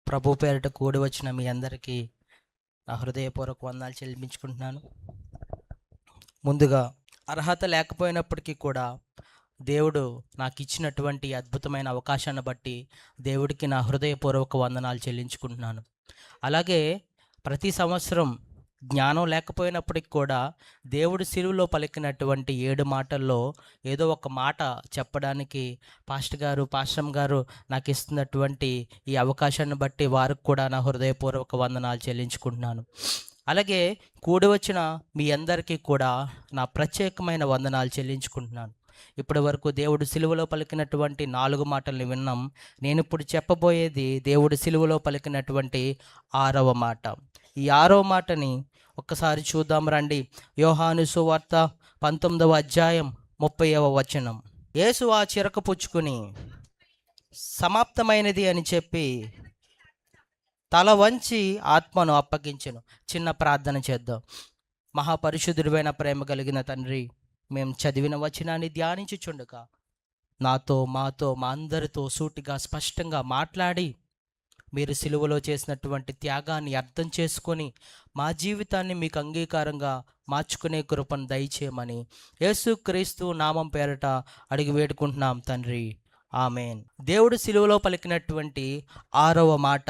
ప్రభు పేరిట కూడి వచ్చిన మీ అందరికీ నా హృదయపూర్వక వందనాలు చెల్లించుకుంటున్నాను. ముందుగా అర్హత లేకపోయినప్పటికీ కూడా దేవుడు నాకు ఇచ్చినటువంటి అద్భుతమైన అవకాశాన్ని బట్టి దేవుడికి నా హృదయపూర్వక వందనాలు చెల్లించుకుంటున్నాను. అలాగే ప్రతి సంవత్సరం జ్ఞానం లేకపోయినప్పటికి కూడా దేవుడు సిలువలో పలికినటువంటి 7 మాటల్లో ఏదో ఒక మాట చెప్పడానికి పాస్టమ్ గారు నాకు ఇస్తున్నటువంటి ఈ అవకాశాన్ని బట్టి వారికి కూడా నా హృదయపూర్వక వందనాలు చెల్లించుకుంటున్నాను. అలాగే కూడి వచ్చిన మీ అందరికీ కూడా నా ప్రత్యేకమైన వందనాలు చెల్లించుకుంటున్నాను. ఇప్పటి వరకు దేవుడు సిలువలో పలికినటువంటి 4 మాటల్ని విన్నాం. నేను ఇప్పుడు చెప్పబోయేది దేవుడు సిలువలో పలికినటువంటి 6వ మాట. ఈ 6వ మాటని ఒక్కసారి చూద్దాం రండి. యోహాను సువార్త 19వ అధ్యాయం 30వ వచనం. యేసు ఆ చిరక పుచ్చుకుని సమాప్తమైనది అని చెప్పి తల వంచి ఆత్మను అప్పగించెను. చిన్న ప్రార్థన చేద్దాం. మహాపరిశుద్ధుడైన ప్రేమ కలిగిన తండ్రి, మేము చదివిన వచనాన్ని ధ్యానించుచుండగా నాతో మాతో మా అందరితో సూటిగా స్పష్టంగా మాట్లాడి మీరు సిలువలో చేసినటువంటి త్యాగాన్ని అర్థం చేసుకొని మా జీవితాన్ని మీకు అంగీకారంగా మార్చుకునే కృపను దయచేయమని యేసుక్రీస్తు నామం పేరట అడిగి వేడుకుంటున్నాం తండ్రి, ఆమేన్. దేవుడు సిలువలో పలికినటువంటి 6వ మాట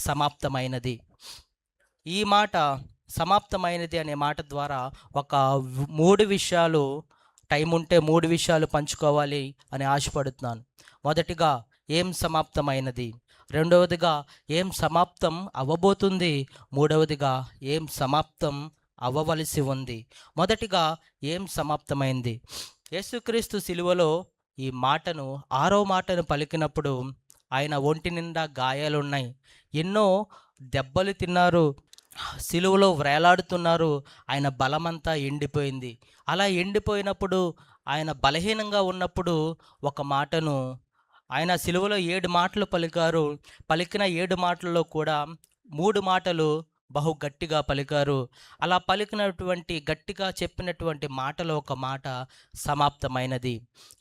సమాప్తమైనది. ఈ మాట సమాప్తమైనది అనే మాట ద్వారా ఒక 3 విషయాలు, టైం ఉంటే 3 విషయాలు పంచుకోవాలి అని ఆశపడుతున్నాను. మొదటిగా ఏం సమాప్తమైనది, రెండవదిగా ఏం సమాప్తం అవ్వబోతుంది, మూడవదిగా ఏం సమాప్తం అవ్వవలసి ఉంది. మొదటిగా ఏం సమాప్తమైంది. యేసుక్రీస్తు సిలువలో ఈ మాటను 6వ మాటను పలికినప్పుడు ఆయన ఒంటి నిండా గాయాలున్నాయి, ఎన్నో దెబ్బలు తిన్నారు, సిలువలో వ్రేలాడుతున్నారు. ఆయన బలమంతా ఎండిపోయింది. అలా ఎండిపోయినప్పుడు, ఆయన బలహీనంగా ఉన్నప్పుడు ఒక మాటను ఆయన సిలువలో 7 మాటలు పలికారు. పలికిన 7 మాటల్లో కూడా 3 మాటలు బహు గట్టిగా పలికారు. అలా పలికినటువంటి గట్టిగా చెప్పినటువంటి మాటలో ఒక మాట సమాప్తమైనది.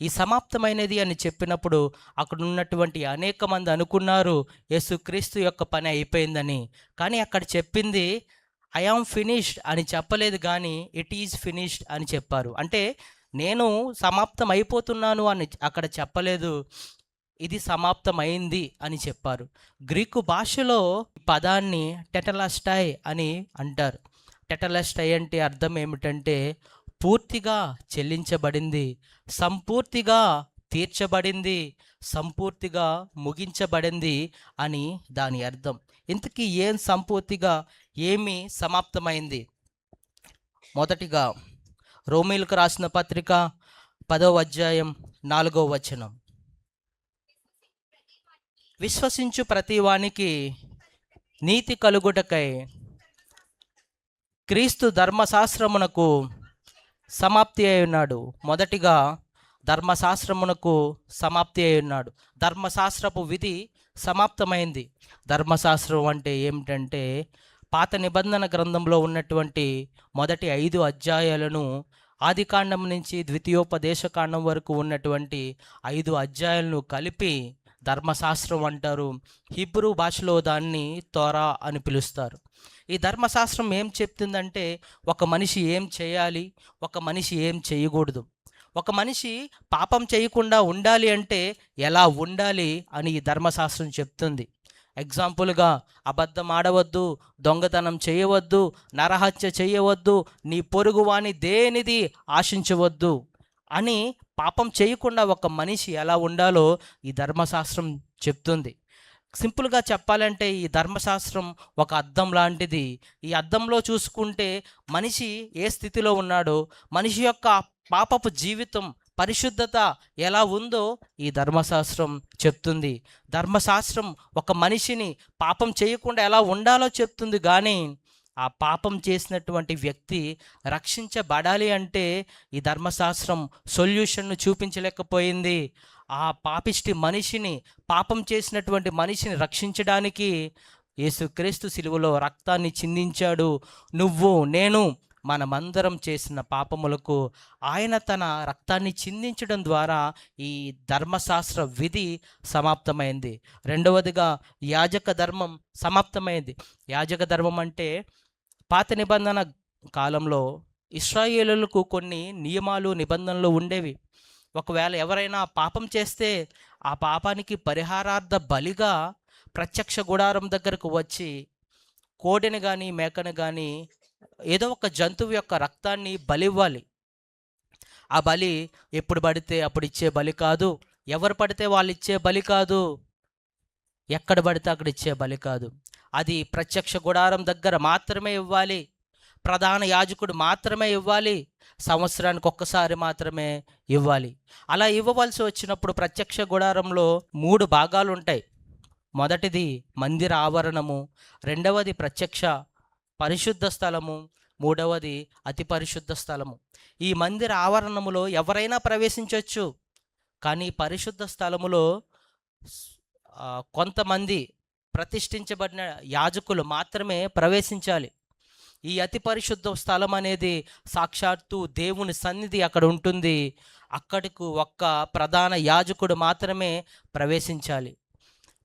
ఈ సమాప్తమైనది అని చెప్పినప్పుడు అక్కడ ఉన్నటువంటి అనేక మంది అనుకున్నారు యేసుక్రీస్తు యొక్క పని అయిపోయిందని. కానీ అక్కడ చెప్పింది ఐ యామ్ ఫినిష్డ్ అని చెప్పలేదు, కానీ ఇట్ ఈజ్ ఫినిష్డ్ అని చెప్పారు. అంటే నేను సమాప్తం అయిపోతున్నాను అని అక్కడ చెప్పలేదు, ఇది సమాప్తమైంది అని చెప్పారు. గ్రీకు భాషలో పదాన్ని టెటలస్టై అని అంటారు. టెటలస్టై అంటే అర్థం ఏమిటంటే పూర్తిగా చెల్లించబడింది, సంపూర్తిగా తీర్చబడింది, సంపూర్తిగా ముగించబడింది అని దాని అర్థం. ఇంతకీ ఏం సంపూర్తిగా, ఏమి సమాప్తమైంది? మొదటిగా రోమీయులకు రాసిన పత్రిక 10వ అధ్యాయం 4వ వచనం. విశ్వసించు ప్రతి వానికి నీతి కలుగుటకై క్రీస్తు ధర్మశాస్త్రమునకు సమాప్తి అయి ఉన్నాడు. మొదటిగా ధర్మశాస్త్రమునకు సమాప్తి అయి ఉన్నాడు. ధర్మశాస్త్రపు విధి సమాప్తమైంది. ధర్మశాస్త్రం అంటే ఏమిటంటే పాత నిబంధన గ్రంథంలో ఉన్నటువంటి మొదటి 5 అధ్యాయాలను, ఆదికాండం నుంచి ద్వితీయోపదేశకాండం వరకు ఉన్నటువంటి 5 అధ్యాయాలను కలిపి ధర్మశాస్త్రం అంటారు. హీబ్రూ భాషలో దాన్ని తోరా అని పిలుస్తారు. ఈ ధర్మశాస్త్రం ఏం చెప్తుందంటే ఒక మనిషి ఏం చేయాలి, ఒక మనిషి ఏం చేయకూడదు, ఒక మనిషి పాపం చేయకుండా ఉండాలి అంటే ఎలా ఉండాలి అని ఈ ధర్మశాస్త్రం చెప్తుంది. ఎగ్జాంపుల్గా అబద్ధం ఆడవద్దు, దొంగతనం చేయవద్దు, నరహత్య చేయవద్దు, నీ పొరుగువాని దేనిది ఆశించవద్దు అని పాపం చేయకుండా ఒక మనిషి ఎలా ఉండాలో ఈ ధర్మశాస్త్రం చెప్తుంది. సింపుల్గా చెప్పాలంటే ఈ ధర్మశాస్త్రం ఒక అద్దం లాంటిది. ఈ అద్దంలో చూసుకుంటే మనిషి ఏ స్థితిలో ఉన్నాడో, మనిషి యొక్క పాపపు జీవితం, పరిశుద్ధత ఎలా ఉందో ఈ ధర్మశాస్త్రం చెప్తుంది. ధర్మశాస్త్రం ఒక మనిషిని పాపం చేయకుండా ఎలా ఉండాలో చెప్తుంది, కానీ ఆ పాపం చేసినటువంటి వ్యక్తి రక్షించబడాలి అంటే ఈ ధర్మశాస్త్రం సొల్యూషన్ను చూపించలేకపోయింది. ఆ పాపిష్టి మనిషిని, పాపం చేసినటువంటి మనిషిని రక్షించడానికి యేసుక్రీస్తు సిలువలో రక్తాన్ని చిందించాడు. నువ్వు నేను మనమందరం చేసిన పాపములకు ఆయన తన రక్తాన్ని చిందించడం ద్వారా ఈ ధర్మశాస్త్ర విధి సమాప్తమైంది. రెండవదిగా యాజక ధర్మం సమాప్తమైంది. యాజక ధర్మం అంటే పాత నిబంధన కాలంలో ఇశ్రాయేలులకు కొన్ని నియమాలు నిబంధనలు ఉండేవి. ఒకవేళ ఎవరైనా పాపం చేస్తే ఆ పాపానికి పరిహారార్థ బలిగా ప్రత్యక్ష గుడారం దగ్గరకు వచ్చి కోడిని కానీ మేకను కానీ ఏదో ఒక జంతువు యొక్క రక్తాన్ని బలి ఇవ్వాలి. ఆ బలి ఎప్పుడు పడితే అప్పుడు ఇచ్చే బలి కాదు, ఎవరు పడితే వాళ్ళు ఇచ్చే బలి కాదు, ఎక్కడ పడితే అక్కడ ఇచ్చే బలి కాదు. అది ప్రత్యక్ష గుడారం దగ్గర మాత్రమే ఇవ్వాలి, ప్రధాన యాజకుడు మాత్రమే ఇవ్వాలి, సంవత్సరానికి ఒక్కసారి మాత్రమే ఇవ్వాలి. అలా ఇవ్వవలసి వచ్చినప్పుడు ప్రత్యక్ష గుడారంలో 3 భాగాలు ఉంటాయి. మొదటిది మందిర ఆవరణము, రెండవది ప్రత్యక్ష పరిశుద్ధ స్థలము, మూడవది అతి పరిశుద్ధ స్థలము. ఈ మందిర ఆవరణములో ఎవరైనా ప్రవేశించవచ్చు, కానీ పరిశుద్ధ స్థలములో కొంతమంది ప్రతిష్ఠించబడిన యాజకులు మాత్రమే ప్రవేశించాలి. ఈ అతి పరిశుద్ధ స్థలం అనేది సాక్షాత్తు దేవుని సన్నిధి అక్కడ ఉంటుంది. అక్కడికి ఒక్క ప్రధాన యాజకుడు మాత్రమే ప్రవేశించాలి.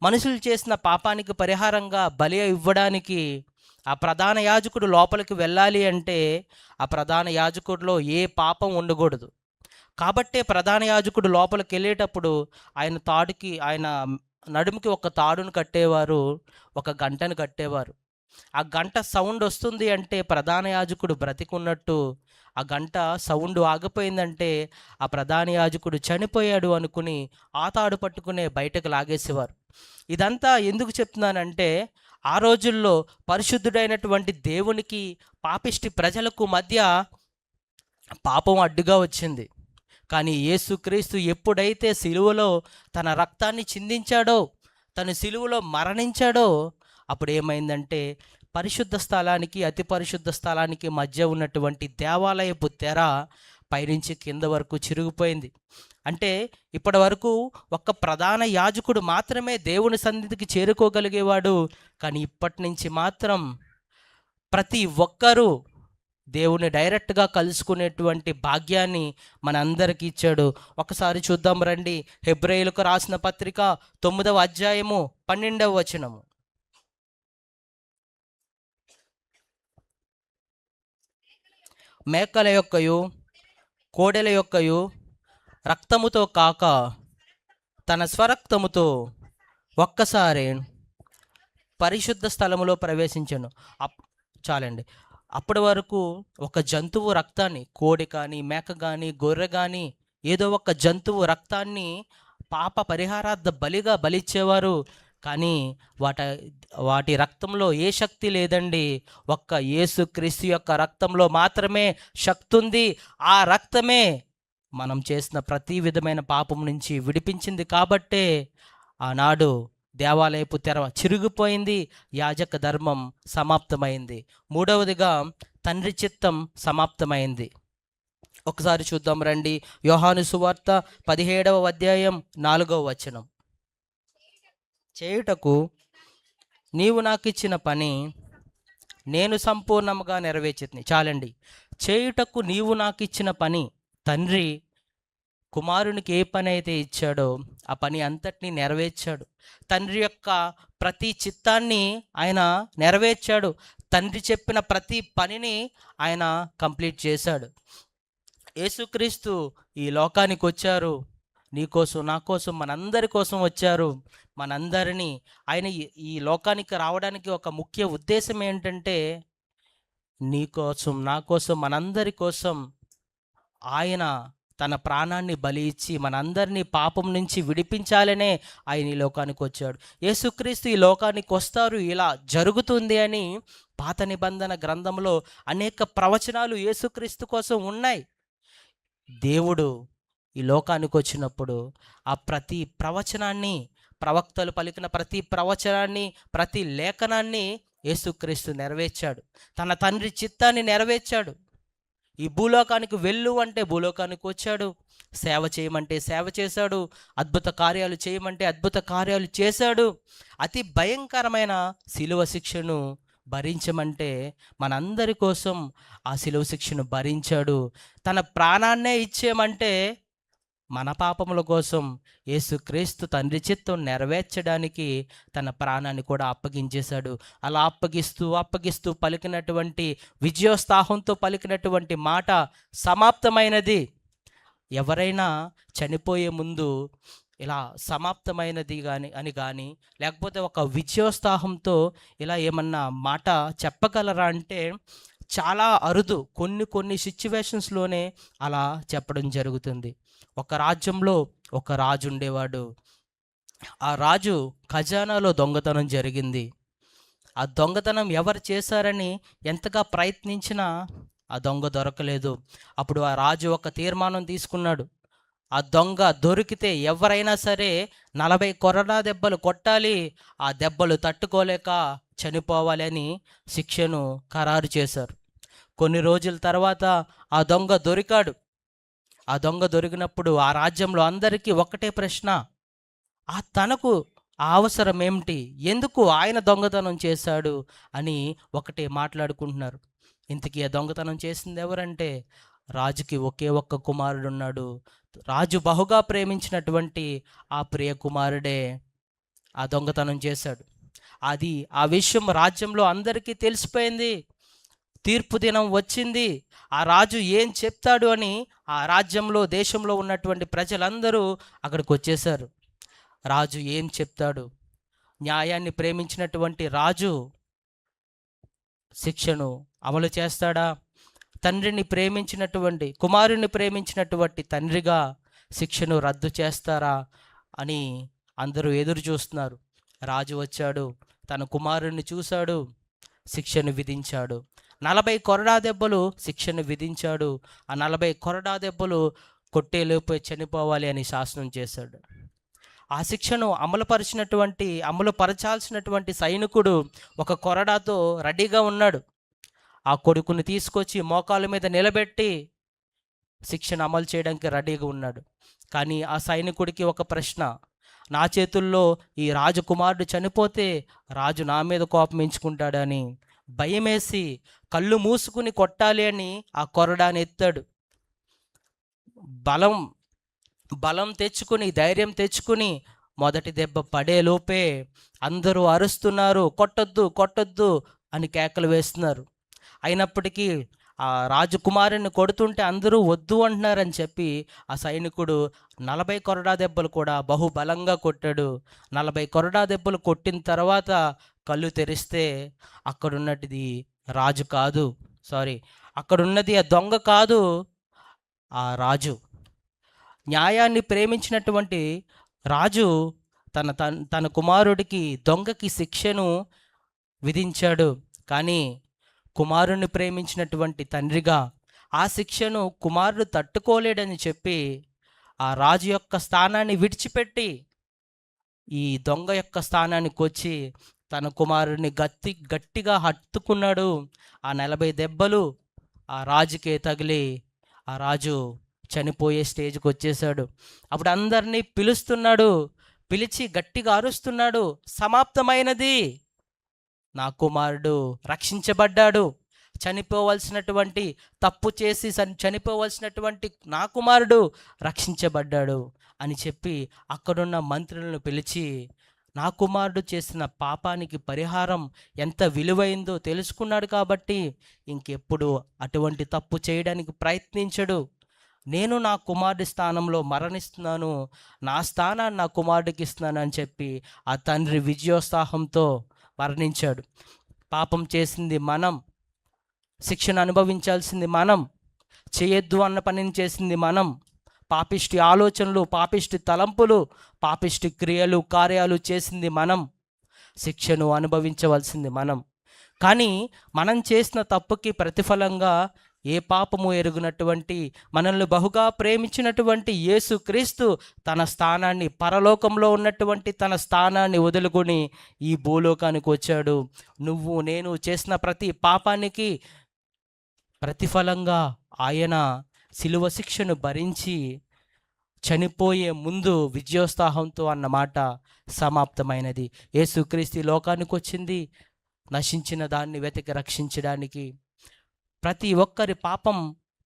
మనుషులు చేసిన పాపానికి పరిహారంగా బలి ఇవ్వడానికి ఆ ప్రధాన యాజకుడు లోపలికి వెళ్ళాలి అంటే ఆ ప్రధాన యాజకుడిలో ఏ పాపం ఉండకూడదు. కాబట్టే ప్రధాన యాజకుడు లోపలికి వెళ్ళేటప్పుడు ఆయన నడుముకి ఒక తాడును కట్టేవారు, ఒక గంటను కట్టేవారు. ఆ గంట సౌండ్ వస్తుంది అంటే ప్రధాన యాజకుడు బ్రతికున్నట్టు, ఆ గంట సౌండ్ ఆగిపోయిందంటే ఆ ప్రధాన యాజకుడు చనిపోయాడు అనుకుని ఆ తాడు పట్టుకునే బయటకు లాగేసేవారు. ఇదంతా ఎందుకు చెప్తున్నానంటే ఆ రోజుల్లో పరిశుద్ధుడైనటువంటి దేవునికి పాపిష్టి ప్రజలకు మధ్య పాపం అడ్డుగా వచ్చింది. కానీ యేసుక్రీస్తు ఎప్పుడైతే సిలువలో తన రక్తాన్ని చిందించాడో, తను సిలువలో మరణించాడో, అప్పుడు ఏమైందంటే పరిశుద్ధ స్థలానికి అతి పరిశుద్ధ స్థలానికి మధ్య ఉన్నటువంటి దేవాలయపు తెర పైనుంచి కింద వరకు చిరిగిపోయింది. అంటే ఇప్పటి వరకు ఒక్క ప్రధాన యాజకుడు మాత్రమే దేవుని సన్నిధికి చేరుకోగలిగేవాడు. కానీ ఇప్పటి నుంచి మాత్రం ప్రతి ఒక్కరూ దేవుని డైరెక్ట్గా కలుసుకునేటువంటి భాగ్యాన్ని మనందరికీ ఇచ్చాడు. ఒకసారి చూద్దాం రండి. హెబ్రేయులకు రాసిన పత్రిక 9వ అధ్యాయము 12వ వచనము. మేకల యొక్కయు కోడెల యొక్కయు రక్తముతో కాక తన స్వరక్తముతో ఒక్కసారి పరిశుద్ధ స్థలములో ప్రవేశించను. చాలండి. అప్పటి వరకు ఒక జంతువు రక్తాన్ని, కోడి కానీ మేక కానీ గొర్రె కానీ ఏదో ఒక జంతువు రక్తాన్ని పాప పరిహారార్థ బలిగా బలిచ్చేవారు. కానీ వాటి రక్తంలో ఏ శక్తి లేదండి. ఒక్క యేసుక్రీస్తు యొక్క రక్తంలో మాత్రమే శక్తి ఉంది. ఆ రక్తమే మనం చేసిన ప్రతి విధమైన పాపం నుంచి విడిపించింది. కాబట్టే ఆనాడు దేవాలయపు తెర చిరిగిపోయింది, యాజక ధర్మం సమాప్తమైంది. మూడవదిగా తండ్రి చిత్తం సమాప్తమైంది. ఒకసారి చూద్దాం రండి. యోహాను సువార్త 17వ అధ్యాయం 4వ వచనం. చేయుటకు నీవు నాకు ఇచ్చిన పని నేను సంపూర్ణంగా నెరవేర్చితిని. చాలండి. చేయుటకు నీవు నాకు ఇచ్చిన పని, తండ్రి కుమారునికి ఏ పని అయితే ఇచ్చాడో ఆ పని అంతటినీ నెరవేర్చాడు. తండ్రి యొక్క ప్రతి చిత్తాన్ని ఆయన నెరవేర్చాడు. తండ్రి చెప్పిన ప్రతి పనిని ఆయన కంప్లీట్ చేశాడు. యేసుక్రీస్తు ఈ లోకానికి వచ్చారు. నీకోసం, నా కోసం, మనందరి కోసం వచ్చారు. మనందరినీ ఆయన ఈ లోకానికి రావడానికి ఒక ముఖ్య ఉద్దేశం ఏంటంటే నీ కోసం, నా కోసం, మనందరి కోసం ఆయన తన ప్రాణాన్ని బలి ఇచ్చి మనందరినీ పాపం నుంచి విడిపించాలనే ఆయన ఈ లోకానికి వచ్చాడు. యేసుక్రీస్తు ఈ లోకానికి వస్తారు, ఇలా జరుగుతుంది అని పాత నిబంధన గ్రంథంలో అనేక ప్రవచనాలు యేసుక్రీస్తు కోసం ఉన్నాయి. దేవుడు ఈ లోకానికి వచ్చినప్పుడు ఆ ప్రతి ప్రవచనాన్ని, ప్రవక్తలు పలికిన ప్రతి ప్రవచనాన్ని, ప్రతి లేఖనాన్ని యేసుక్రీస్తు నెరవేర్చాడు. తన తండ్రి చిత్తాన్ని నెరవేర్చాడు. ఈ భూలోకానికి వెళ్ళు అంటే భూలోకానికి వచ్చాడు. సేవ చేయమంటే సేవ చేశాడు. అద్భుత కార్యాలు చేయమంటే అద్భుత కార్యాలు చేశాడు. అతి భయంకరమైన శిలువ శిక్షను భరించమంటే మనందరి కోసం ఆ శిలువ శిక్షను భరించాడు. తన ప్రాణాన్నే ఇచ్చేయమంటే మన పాపముల కోసం యేసుక్రీస్తు తండ్రి చిత్తం నెరవేర్చడానికి తన ప్రాణాన్ని కూడా అప్పగించేశాడు. అలా అప్పగిస్తూ పలికినటువంటి విజయోత్సాహంతో పలికినటువంటి మాట సమాప్తమైనది. ఎవరైనా చనిపోయే ముందు ఇలా సమాప్తమైనది కానీ లేకపోతే ఒక విజయోత్సాహంతో ఇలా ఏమన్నా మాట చెప్పగలరా అంటే చాలా అరుదు. కొన్ని సిచ్యువేషన్స్లోనే అలా చెప్పడం జరుగుతుంది. ఒక రాజ్యంలో ఒక రాజు ఉండేవాడు. ఆ రాజు ఖజానాలో దొంగతనం జరిగింది. ఆ దొంగతనం ఎవరు చేశారని ఎంతగా ప్రయత్నించినా ఆ దొంగ దొరకలేదు. అప్పుడు ఆ రాజు ఒక తీర్మానం తీసుకున్నాడు. ఆ దొంగ దొరికితే ఎవరైనా సరే 40 కొరడా దెబ్బలు కొట్టాలి, ఆ దెబ్బలు తట్టుకోలేక చనిపోవాలి అని శిక్షను ఖరారు చేశారు. కొన్ని రోజుల తర్వాత ఆ దొంగ దొరికాడు. ఆ దొంగ దొరికినప్పుడు ఆ రాజ్యంలో అందరికీ ఒకటే ప్రశ్న, తనకు ఆ అవసరం ఏమిటి, ఎందుకు ఆయన దొంగతనం చేశాడు అని ఒకటే మాట్లాడుకుంటున్నారు. ఇంతకీ ఆ దొంగతనం చేసింది ఎవరంటే రాజుకి ఒకే ఒక్క కుమారుడు ఉన్నాడు. రాజు బహుగా ప్రేమించినటువంటి ఆ ప్రియ కుమారుడే ఆ దొంగతనం చేశాడు. ఆ విషయం రాజ్యంలో అందరికీ తెలిసిపోయింది. తీర్పు దినం వచ్చింది. ఆ రాజు ఏం చెప్తాడు అని ఆ రాజ్యంలో దేశంలో ఉన్నటువంటి ప్రజలందరూ అక్కడికి వచ్చేశారు. రాజు ఏం చెప్తాడు? న్యాయాన్ని ప్రేమించినటువంటి రాజు శిక్షను అమలు చేస్తాడా? కుమారుని ప్రేమించినటువంటి తండ్రిగా శిక్షను రద్దు చేస్తారా అని అందరూ ఎదురు చూస్తున్నారు. రాజు వచ్చాడు, తన కుమారుణ్ణి చూశాడు, శిక్షను విధించాడు. 40 కొరడా దెబ్బలు శిక్షను విధించాడు. ఆ 40 కొరడా దెబ్బలు కొట్టేలోపే చనిపోవాలి అని శాసనం చేశాడు. ఆ శిక్షను అమలుపరచాల్సినటువంటి సైనికుడు ఒక కొరడాతో రెడీగా ఉన్నాడు. ఆ కొడుకుని తీసుకొచ్చి మోకాళ్ళ మీద నిలబెట్టి శిక్షను అమలు చేయడానికి రెడీగా ఉన్నాడు. కానీ ఆ సైనికుడికి ఒక ప్రశ్న, నా చేతుల్లో ఈ రాజకుమారుడు చనిపోతే రాజు నా మీద కోపం ఎంచుకుంటాడని భయమేసి కళ్ళు మూసుకుని కొట్టాలి అని ఆ కొరడాని ఎత్తాడు. బలం తెచ్చుకుని, ధైర్యం తెచ్చుకుని మొదటి దెబ్బ పడేలోపే అందరూ అరుస్తున్నారు, కొట్టొద్దు కొట్టొద్దు అని కేకలు వేస్తున్నారు. అయినప్పటికీ ఆ రాజకుమారుని కొడుతుంటే అందరూ వద్దు అంటున్నారని చెప్పి ఆ సైనికుడు 40 కొరడా దెబ్బలు కూడా బహుబలంగా కొట్టాడు. 40 కొరడా దెబ్బలు కొట్టిన తర్వాత కళ్ళు తెరిస్తే అక్కడున్నది రాజు కాదు, అక్కడున్నది ఆ దొంగ కాదు, ఆ రాజు. న్యాయాన్ని ప్రేమించినటువంటి రాజు తన కుమారుడికి, దొంగకి శిక్షను విధించాడు. కానీ కుమారుని ప్రేమించినటువంటి తండ్రిగా ఆ శిక్షను కుమారుడు తట్టుకోలేడని చెప్పి ఆ రాజు యొక్క స్థానాన్ని విడిచిపెట్టి ఈ దొంగ యొక్క స్థానానికి వచ్చి తన కుమారుడిని గట్టిగా హత్తుకున్నాడు. ఆ 40 దెబ్బలు ఆ రాజుకే తగిలి ఆ రాజు చనిపోయే స్టేజ్కి వచ్చేసాడు. అప్పుడు అందరినీ పిలిచి గట్టిగా అరుస్తున్నాడు, సమాప్తమైనది, నా కుమారుడు రక్షించబడ్డాడు, తప్పు చేసి చనిపోవలసినటువంటి నా కుమారుడు రక్షించబడ్డాడు అని చెప్పి అక్కడున్న మంత్రులను పిలిచి, నా కుమారుడు చేసిన పాపానికి పరిహారం ఎంత విలువైందో తెలుసుకున్నాడు కాబట్టి ఇంకెప్పుడు అటువంటి తప్పు చేయడానికి ప్రయత్నించడు. నేను నా కుమారుడి స్థానంలో మరణిస్తున్నాను, నా స్థానాన్ని నా కుమారుడికి ఇస్తున్నాను అని చెప్పి ఆ తండ్రి విజయోత్సాహంతో మరణించాడు. పాపం చేసింది మనం, శిక్షను అనుభవించాల్సింది మనం, చేయొద్దు అన్న పనిని చేసింది మనం, పాపిష్టి ఆలోచనలు, పాపిష్టి తలంపులు, పాపిష్టి క్రియలు, కార్యాలు చేసింది మనం, శిక్షను అనుభవించవలసింది మనం. కానీ మనం చేసిన తప్పుకి ప్రతిఫలంగా ఏ పాపము ఎరుగునటువంటి, మనల్ని బహుగా ప్రేమించినటువంటి యేసుక్రీస్తు తన స్థానాన్ని, పరలోకంలో ఉన్నటువంటి తన స్థానాన్ని వదులుకొని ఈ భూలోకానికి వచ్చాడు. నువ్వు నేను చేసిన ప్రతి పాపానికి ప్రతిఫలంగా ఆయన శిలువ శిక్షను భరించి చనిపోయే ముందు విజయోత్సాహంతో అన్నమాట సమాప్తమైనది. యేసుక్రీస్తు లోకానికి వచ్చింది నశించిన దాన్ని వెతికి రక్షించడానికి, ప్రతి ఒక్కరి పాపం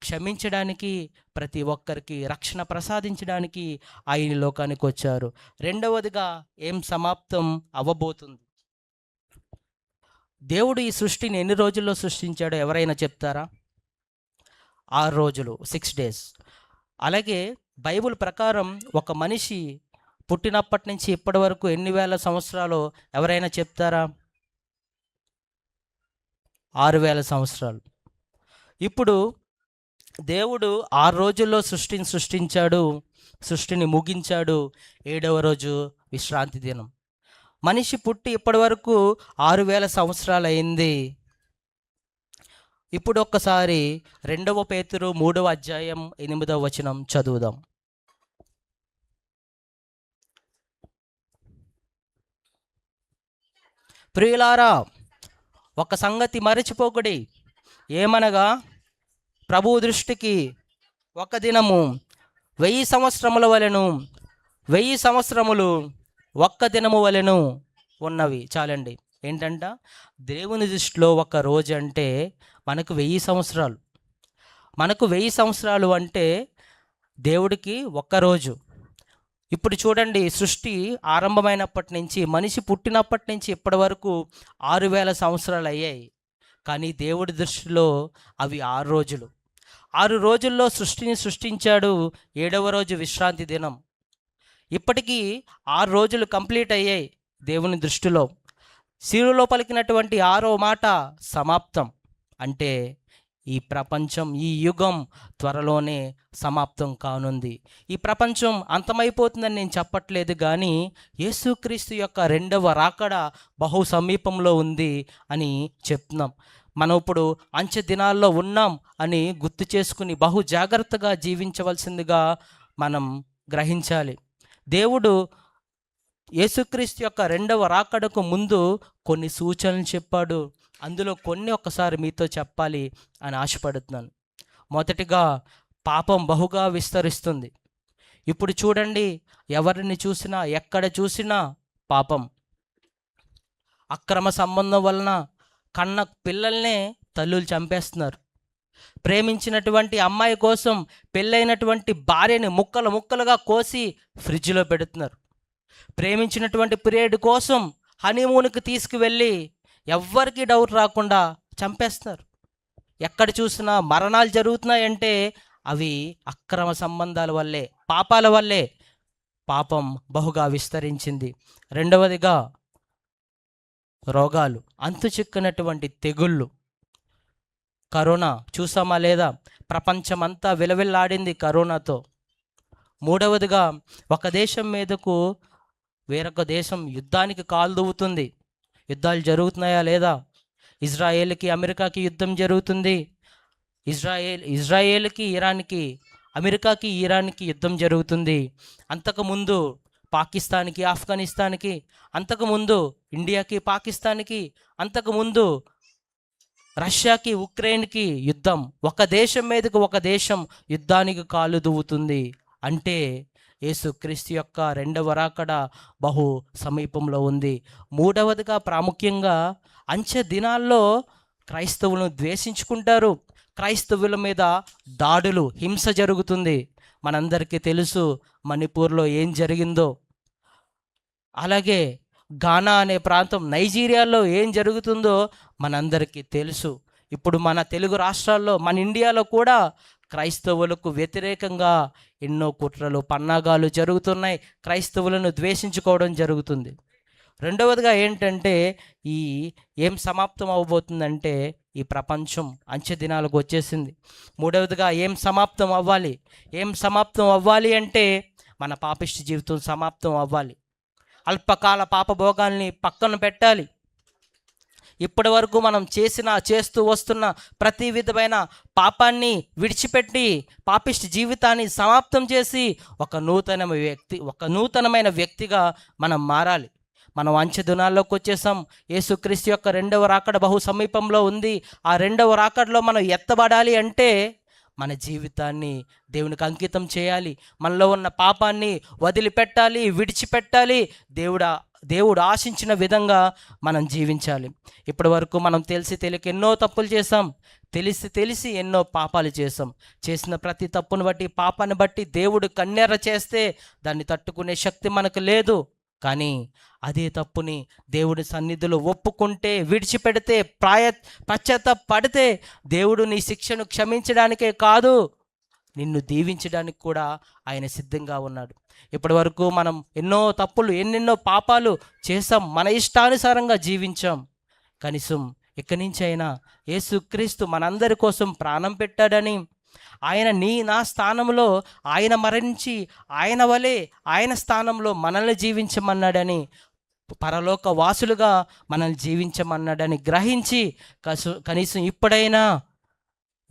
క్షమించడానికి, ప్రతి ఒక్కరికి రక్షణ ప్రసాదించడానికి ఆయన ఈ లోకానికి వచ్చారు. రెండవదిగా ఏం సమాప్తం అవ్వబోతుంది? దేవుడు ఈ సృష్టిని ఎన్ని రోజుల్లో సృష్టించాడో ఎవరైనా చెప్తారా? 6 రోజులు, 6 డేస్. అలాగే బైబిల్ ప్రకారం ఒక మనిషి పుట్టినప్పటి నుంచి ఇప్పటి వరకు ఎన్ని వేల సంవత్సరాలు ఎవరైనా చెప్తారా? 6,000 సంవత్సరాలు. ఇప్పుడు దేవుడు 6 రోజుల్లో సృష్టిని సృష్టించాడు, సృష్టిని ముగించాడు. 7వ రోజు విశ్రాంతి దినం. మనిషి పుట్టి ఇప్పటి వరకు 6,000 సంవత్సరాలు అయింది. ఇప్పుడు ఒక్కసారి 2 పేతురు 3వ అధ్యాయం 8వ వచనం చదువుదాం. ప్రియులారా, ఒక సంగతి మరచిపోకుడి, ఏమనగా ప్రభు దృష్టికి ఒక దినము 1000 సంవత్సరముల వలెను, 1000 సంవత్సరములు ఒక్క దినము వలెను ఉన్నవి. చాలండి. ఏంటంట? దేవుని దృష్టిలో ఒక రోజు అంటే మనకు 1000 సంవత్సరాలు. మనకు 1000 సంవత్సరాలు అంటే దేవుడికి ఒక్క రోజు. ఇప్పుడు చూడండి, సృష్టి ఆరంభమైనప్పటి నుంచి, మనిషి పుట్టినప్పటి నుంచి ఇప్పటి వరకు 6,000 సంవత్సరాలు అయ్యాయి. కానీ దేవుడి దృష్టిలో అవి 6 రోజులు. 6 రోజుల్లో సృష్టిని సృష్టించాడు. 7వ రోజు విశ్రాంతి దినం. ఇప్పటికీ 6 రోజులు కంప్లీట్ అయ్యాయి దేవుని దృష్టిలో. శిలువలో పలికినటువంటి 6వ మాట సమాప్తం. అంటే ఈ ప్రపంచం, ఈ యుగం త్వరలోనే సమాప్తం కానుంది. ఈ ప్రపంచం అంతమైపోతుందని నేను చెప్పట్లేదు, కానీ యేసుక్రీస్తు యొక్క 2వ రాకడ బహు సమీపంలో ఉంది అని చెప్తున్నాం. మనం ఇప్పుడు అంచె దినాల్లో ఉన్నాం అని గుర్తు చేసుకుని బహు జాగ్రత్తగా జీవించవలసిందిగా మనం గ్రహించాలి. దేవుడు యేసుక్రీస్తు యొక్క 2వ రాకడకు ముందు కొన్ని సూచనలు చెప్పాడు. అందులో కొన్ని ఒక్కసారి మీతో చెప్పాలి అని ఆశపడుతున్నాను. మొదటిగా, పాపం బహుగా విస్తరిస్తుంది. ఇప్పుడు చూడండి, ఎవరిని చూసినా, ఎక్కడ చూసినా పాపం. అక్రమ సంబంధం వలన కన్న పిల్లల్నే తల్లులు చంపేస్తున్నారు. ప్రేమించినటువంటి అమ్మాయి కోసం పెళ్ళైనటువంటి భార్యని ముక్కలు ముక్కలుగా కోసి ఫ్రిడ్జ్లో పెడుతున్నారు. ప్రేమించినటువంటి ప్రియుడి కోసం హనీమూన్కి తీసుకువెళ్ళి ఎవ్వరికీ డౌట్ రాకుండా చంపేస్తున్నారు. ఎక్కడ చూసినా మరణాలు జరుగుతున్నాయంటే అవి అక్రమ సంబంధాల వల్లే, పాపాల వల్లే. పాపం బహుగా విస్తరించింది. రెండవదిగా, రోగాలు, అంతు చిక్కనటువంటి తెగుళ్ళు. కరోనా చూసామా లేదా? ప్రపంచమంతా విలవిల్లాడింది కరోనాతో. మూడవదిగా, ఒక దేశం మీదకు వేరొక దేశం యుద్ధానికి కాలు దువ్వుతుంది. యుద్ధాలు జరుగుతున్నాయా లేదా? ఇజ్రాయేల్కి అమెరికాకి యుద్ధం జరుగుతుంది. ఇజ్రాయేల్కి ఇరాన్కి, అమెరికాకి ఇరాన్కి యుద్ధం జరుగుతుంది. అంతకుముందు పాకిస్తాన్కి ఆఫ్ఘనిస్తాన్కి, అంతకుముందు ఇండియాకి పాకిస్తాన్కి, అంతకుముందు రష్యాకి ఉక్రెయిన్కి యుద్ధం. ఒక దేశం మీదకు ఒక దేశం యుద్ధానికి కాలు దువ్వుతుంది. అంటే యేసుక్రీస్తు యొక్క 2వ రాకడ బహు సమీపంలో ఉంది. మూడవదిగా, ప్రాముఖ్యంగా, అంచె దినాల్లో క్రైస్తవులను ద్వేషించుకుంటారు. క్రైస్తవుల మీద దాడులు, హింస జరుగుతుంది. మనందరికీ తెలుసు మణిపూర్లో ఏం జరిగిందో. అలాగే ఘానా అనే ప్రాంతం, నైజీరియాలో ఏం జరుగుతుందో మనందరికీ తెలుసు. ఇప్పుడు మన తెలుగు రాష్ట్రాల్లో, మన ఇండియాలో కూడా క్రైస్తవులకు వ్యతిరేకంగా ఎన్నో కుట్రలు, పన్నాగాలు జరుగుతున్నాయి. క్రైస్తవులను ద్వేషించుకోవడం జరుగుతుంది. రెండవదిగా ఏంటంటే, ఏం సమాప్తం అవ్వబోతుందంటే, ఈ ప్రపంచం అంచె దినాలకు వచ్చేసింది. మూడవదిగా, ఏం సమాప్తం అవ్వాలి? ఏం సమాప్తం అవ్వాలి అంటే మన పాపిష్టి జీవితం సమాప్తం అవ్వాలి. అల్పకాల పాపభోగాల్ని పక్కన పెట్టాలి. ఇప్పటి వరకు మనం చేస్తూ వస్తున్న ప్రతి విధమైన పాపాన్ని విడిచిపెట్టి పాపిష్టి జీవితాన్ని సమాప్తం చేసి ఒక నూతనమైన వ్యక్తిగా మనం మారాలి. మనం అంచె దినాల్లోకి వచ్చేసాం. యేసుక్రీస్తు యొక్క 2వ రాకడ బహు సమీపంలో ఉంది. ఆ 2వ రాకడలో మనం ఎత్తబడాలి అంటే మన జీవితాన్ని దేవునికి అంకితం చేయాలి. మనలో ఉన్న పాపాన్ని వదిలిపెట్టాలి, విడిచిపెట్టాలి. దేవుడు ఆశించిన విధంగా మనం జీవించాలి. ఇప్పటి వరకు మనం తెలిసి తెలియక ఎన్నో తప్పులు చేసాం, తెలిసి ఎన్నో పాపాలు చేసాం. చేసిన ప్రతి తప్పును బట్టి, పాపాన్ని బట్టి దేవుడు కన్నెర్ర చేస్తే దాన్ని తట్టుకునే శక్తి మనకు లేదు. కానీ అదే తప్పుని దేవుడి సన్నిధిలో ఒప్పుకుంటే, విడిచిపెడితే, పశ్చాత్తాపడితే దేవుడు నీ శిక్షను క్షమించడానికే కాదు, నిన్ను దీవించడానికి కూడా ఆయన సిద్ధంగా ఉన్నాడు. ఇప్పటి వరకు మనం ఎన్నో తప్పులు, ఎన్నెన్నో పాపాలు చేసాం, మన ఇష్టానుసారంగా జీవించాం. కనీసం ఇక్కడి నుంచి అయినా యేసుక్రీస్తు మనందరి కోసం ప్రాణం పెట్టాడని, ఆయన నా స్థానంలో ఆయన మరణించి ఆయన వలె ఆయన స్థానంలో మనల్ని జీవించమన్నాడని, పరలోక వాసులుగా మనల్ని జీవించమన్నాడని గ్రహించి కనీసం ఇప్పుడైనా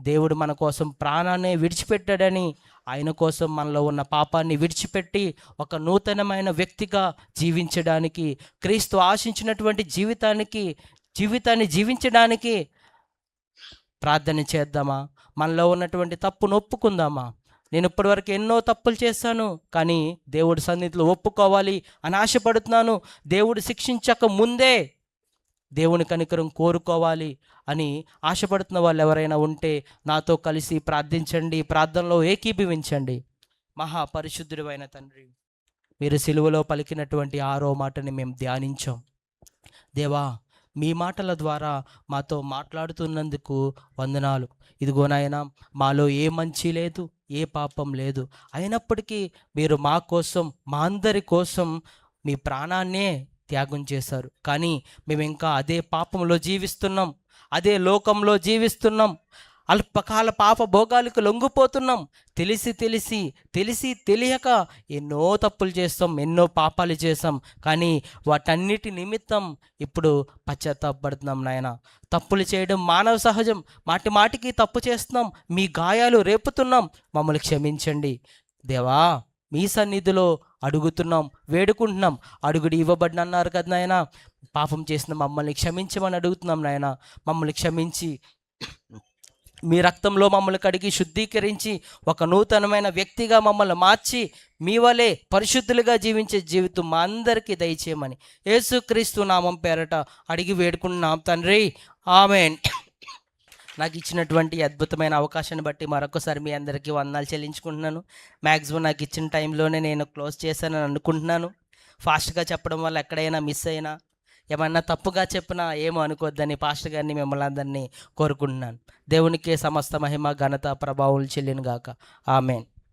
దేవుడు మన కోసం ప్రాణాన్ని విడిచిపెట్టాడని, ఆయన కోసం మనలో ఉన్న పాపాన్ని విడిచిపెట్టి ఒక నూతనమైన వ్యక్తిగా జీవించడానికి, క్రీస్తు ఆశించినటువంటి జీవితాన్ని జీవించడానికి ప్రార్థన చేద్దామా? మనలో ఉన్నటువంటి తప్పును ఒప్పుకుందామా? నేను ఇప్పటివరకు ఎన్నో తప్పులు చేశాను, కానీ దేవుడి సన్నిధిలో ఒప్పుకోవాలి అని ఆశపడుతున్నాను. దేవుడు శిక్షించక ముందే దేవుని కనికరం కోరుకోవాలి అని ఆశపడుతున్న వాళ్ళు ఎవరైనా ఉంటే నాతో కలిసి ప్రార్థించండి, ప్రార్థనలో ఏకీభవించండి. మహాపరిశుద్ధుడైన తండ్రి, మీరు సిలువలో పలికినటువంటి 6వ మాటని మేము ధ్యానించాం. దేవా, మీ మాటల ద్వారా మాతో మాట్లాడుతున్నందుకు వందనాలు. ఇదిగో నాయనా, మాలో ఏ మంచి లేదు, ఏ పాపం లేదు, అయినప్పటికీ మీరు మా కోసం, మా అందరి కోసం మీ ప్రాణాన్నే త్యాగం చేశారు. కానీ మేము ఇంకా అదే పాపంలో జీవిస్తున్నాం, అదే లోకంలో జీవిస్తున్నాం, అల్పకాల పాప భోగాలకు లొంగిపోతున్నాం. తెలిసి తెలియక ఎన్నో తప్పులు చేస్తాం, ఎన్నో పాపాలు చేస్తాం. కానీ వాటన్నిటి నిమిత్తం ఇప్పుడు పశ్చాత్తాపడుతున్నాం నాయన. తప్పులు చేయడం మానవ సహజం, మాటికి తప్పు చేస్తున్నాం, మీ గాయాలు రేపుతున్నాం, మమ్మల్ని క్షమించండి దేవా. మీ సన్నిధిలో అడుగుతున్నాం, వేడుకుంటున్నాం. అడుగుడు ఇవ్వబడిన అన్నారు కదా నాయన. పాపం చేసిన మమ్మల్ని క్షమించమని అడుగుతున్నాం నాయన. మమ్మల్ని క్షమించి మీ రక్తంలో మమ్మల్ని కడిగి శుద్ధీకరించి ఒక నూతనమైన వ్యక్తిగా మమ్మల్ని మార్చి మీ వలె పరిశుద్ధులుగా జీవించే జీవితం మా అందరికీ దయచేయమని యేసుక్రీస్తు నామం పేరట అడిగి వేడుకుంటున్నాం తండ్రి, ఆమేన్. నాకు ఇచ్చినటువంటి అద్భుతమైన అవకాశాన్ని బట్టి మరొకసారి మీ అందరికీ వందనాలు చెల్లించుకుంటున్నాను. మ్యాక్సిమం నాకు ఇచ్చిన టైంలోనే నేను క్లోజ్ చేశానని అనుకుంటున్నాను. ఫాస్ట్గా చెప్పడం వల్ల ఎక్కడైనా మిస్ అయినా, ఏమన్నా తప్పుగా చెప్పినా ఏమో అనుకోవద్దని పాస్టర్ గారిని మిమ్మల్ని అందరినీ కోరుకుంటున్నాను. దేవునికే సమస్త మహిమ ఘనత ప్రభావం చెల్లిన గాక. ఆమేన్.